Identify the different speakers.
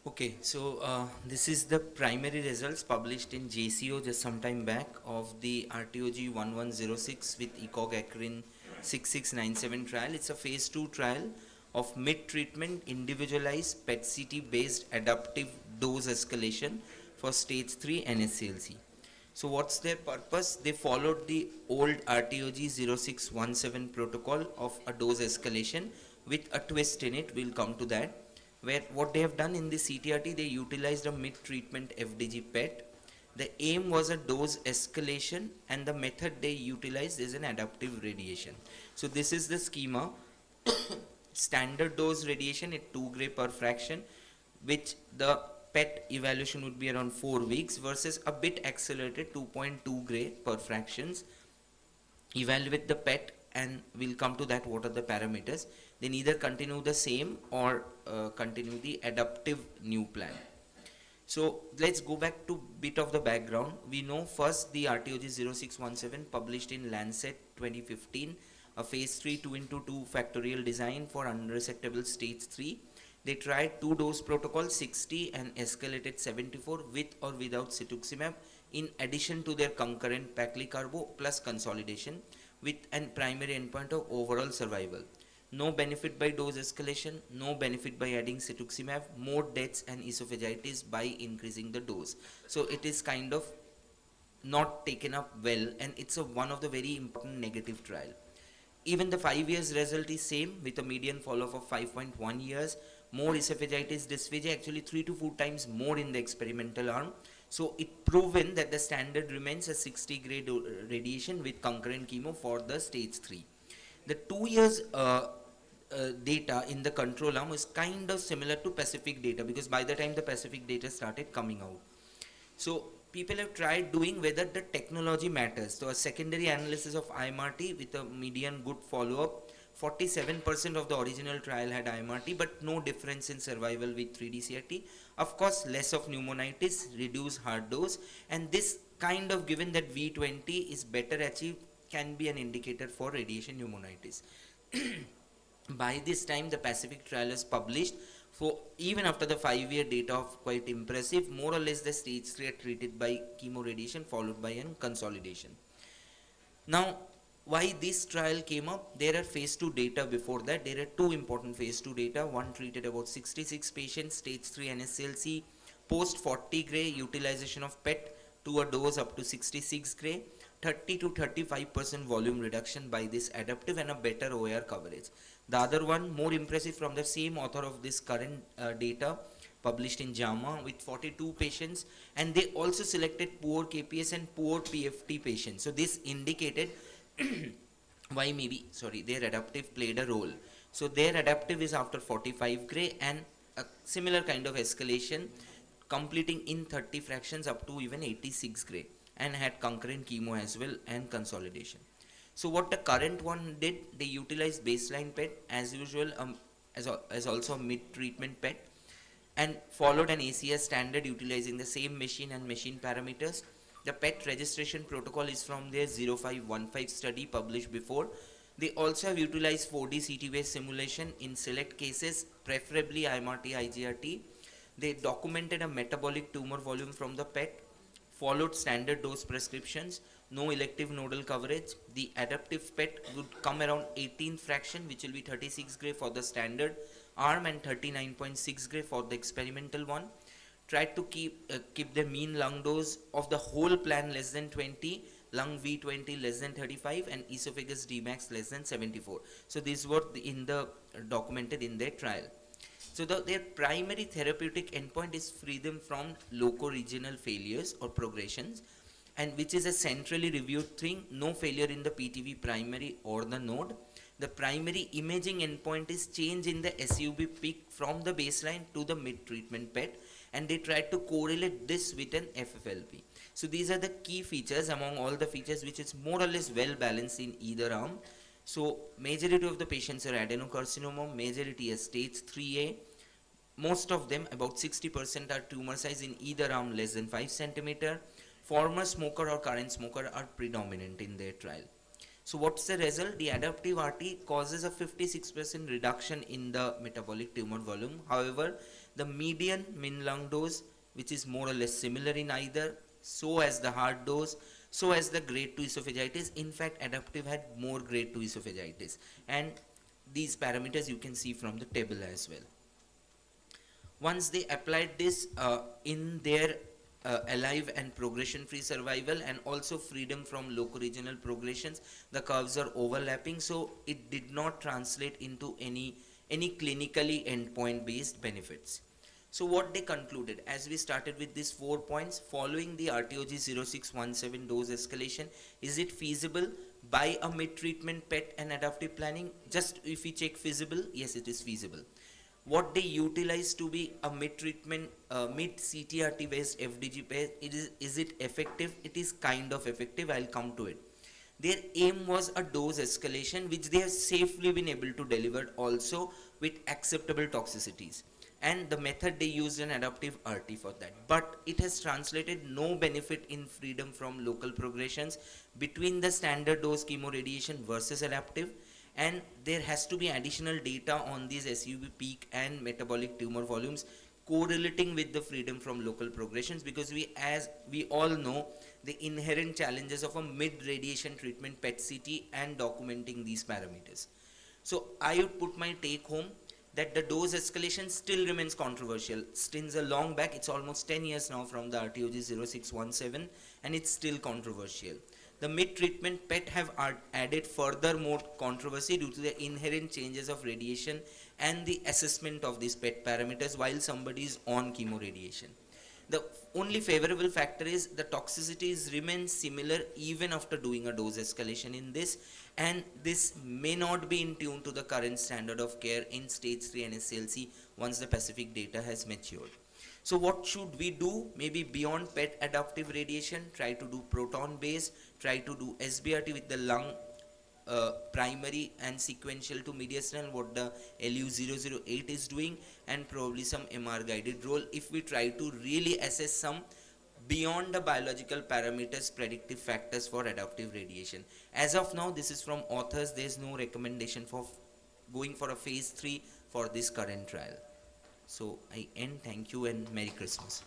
Speaker 1: Okay, so this is the primary results published in JCO just some time back of the RTOG 1106 with ECOG Acrin 6697 trial. It's a phase 2 trial of mid-treatment individualized PET-CT based adaptive dose escalation for stage 3 NSCLC. So what's their purpose? They followed the old RTOG 0617 protocol of a dose escalation with a twist in it. We'll come to that. Where what they have done in the CTRT, they utilized a mid-treatment FDG PET. The aim was a dose escalation, and the method they utilized is an adaptive radiation. So this is the schema. Standard dose radiation at 2 gray per fraction, which the PET evaluation would be around 4 weeks versus a bit accelerated 2.2 gray per fractions. Evaluate the PET, and we'll come to that what are the parameters. Then either continue the same or continue the adaptive new plan. So let's go back to bit of the background. We know first the RTOG 0617 published in Lancet 2015, a phase 3 2 into 2 factorial design for unresectable stage 3. They tried two dose protocol 60 and escalated 74 with or without cetuximab in addition to their concurrent paclicarbo plus consolidation with a primary endpoint of overall survival. No benefit by dose escalation, no benefit by adding cetuximab, more deaths and esophagitis by increasing the dose. So it is kind of not taken up well, and it's one of the very important negative trial. Even the 5 years result is same with a median follow-up of 5.1 years. More esophagitis dysphagia, actually 3 to 4 times more in the experimental arm. So it proven that the standard remains a 60 grade radiation with concurrent chemo for the stage 3. The 2 years data in the control arm is kind of similar to Pacific data, because by the time the Pacific data started coming out. So people have tried doing whether the technology matters. So a secondary analysis of IMRT with a median good follow-up. 47% of the original trial had IMRT, but no difference in survival with 3D CRT. Of course, less of pneumonitis, reduced hard dose, and this kind of, given that V20 is better achieved, can be an indicator for radiation pneumonitis. By this time, the Pacific trial is published. So even after the 5-year data of quite impressive, more or less the stage 3 are treated by chemoradiation followed by an consolidation. Now, why this trial came up? There are phase 2 data before that. There are two important phase 2 data. One treated about 66 patients, stage 3 NSCLC, post 40 gray utilization of PET to a dose up to 66 gray, 30 to 35% volume reduction by this adaptive and a better OR coverage. The other one, more impressive, from the same author of this current data, published in JAMA with 42 patients, and they also selected poor KPS and poor PFT patients. So this indicated why maybe, sorry, their adaptive played a role. So their adaptive is after 45 gray and a similar kind of escalation completing in 30 fractions up to even 86 gray, and had concurrent chemo as well and consolidation. So what the current one did, they utilized baseline PET as usual, as also mid-treatment PET, and followed an ACS standard utilizing the same machine and machine parameters. The PET registration protocol is from their 0515 study published before. They also have utilized 4D CT-based simulation in select cases, preferably IMRT, IGRT. They documented a metabolic tumor volume from the PET, followed standard dose prescriptions, no elective nodal coverage. The adaptive PET would come around 18 fraction, which will be 36 gray for the standard arm and 39.6 gray for the experimental one. Tried to keep the mean lung dose of the whole plan less than 20, lung V20 less than 35, and esophagus Dmax less than 74. So these were in the documented in their trial. So their primary therapeutic endpoint is freedom from loco-regional failures or progressions, and which is a centrally reviewed thing, no failure in the PTV primary or the node. The primary imaging endpoint is change in the SUV peak from the baseline to the mid-treatment PET, and they tried to correlate this with an FFLP. So these are the key features among all the features, which is more or less well balanced in either arm. So majority of the patients are adenocarcinoma, majority is stage 3A. Most of them, about 60%, are tumor size in either arm less than 5 cm. Former smoker or current smoker are predominant in their trial. So what's the result? The adaptive RT causes a 56% reduction in the metabolic tumor volume. However, the median min lung dose, which is more or less similar in either, so as the hard dose, so as the grade 2 esophagitis. In fact, adaptive had more grade 2 esophagitis, and these parameters you can see from the table as well. Once they applied this in their alive and progression free survival and also freedom from locoregional progressions, the curves are overlapping, so it did not translate into any clinically endpoint based benefits. So what they concluded, as we started with these 4 points, following the RTOG 0617 dose escalation, is it feasible by a mid treatment PET and adaptive planning? Just if we check feasible, yes, it is feasible. What they utilize to be a mid treatment, mid CTRT based FDG pair, is it effective? It is kind of effective. I'll come to it. Their aim was a dose escalation, which they have safely been able to deliver also with acceptable toxicities. And the method they used an adaptive RT for that. But it has translated no benefit in freedom from local progressions between the standard dose chemoradiation versus adaptive, and there has to be additional data on these SUV peak and metabolic tumor volumes correlating with the freedom from local progressions, because as we all know, the inherent challenges of a mid radiation treatment PET CT and documenting these parameters. So I would put my take home that the dose escalation still remains controversial. Since a long back, it's almost 10 years now from the RTOG 0617, and it's still controversial. The mid-treatment PET have added further more controversy due to the inherent changes of radiation and the assessment of these PET parameters while somebody is on chemoradiation. The only favorable factor is the toxicities remain similar even after doing a dose escalation in this, and this may not be in tune to the current standard of care in stage 3 NSCLC once the PACIFIC data has matured. So what should we do? Maybe beyond PET adaptive radiation, try to do proton based, try to do SBRT with the lung primary and sequential to mediastinal, what the LU008 is doing, and probably some MR guided role if we try to really assess some beyond the biological parameters predictive factors for adaptive radiation. As of now, this is from authors. There is no recommendation for going for a phase 3 for this current trial. So I end. Thank you and Merry Christmas.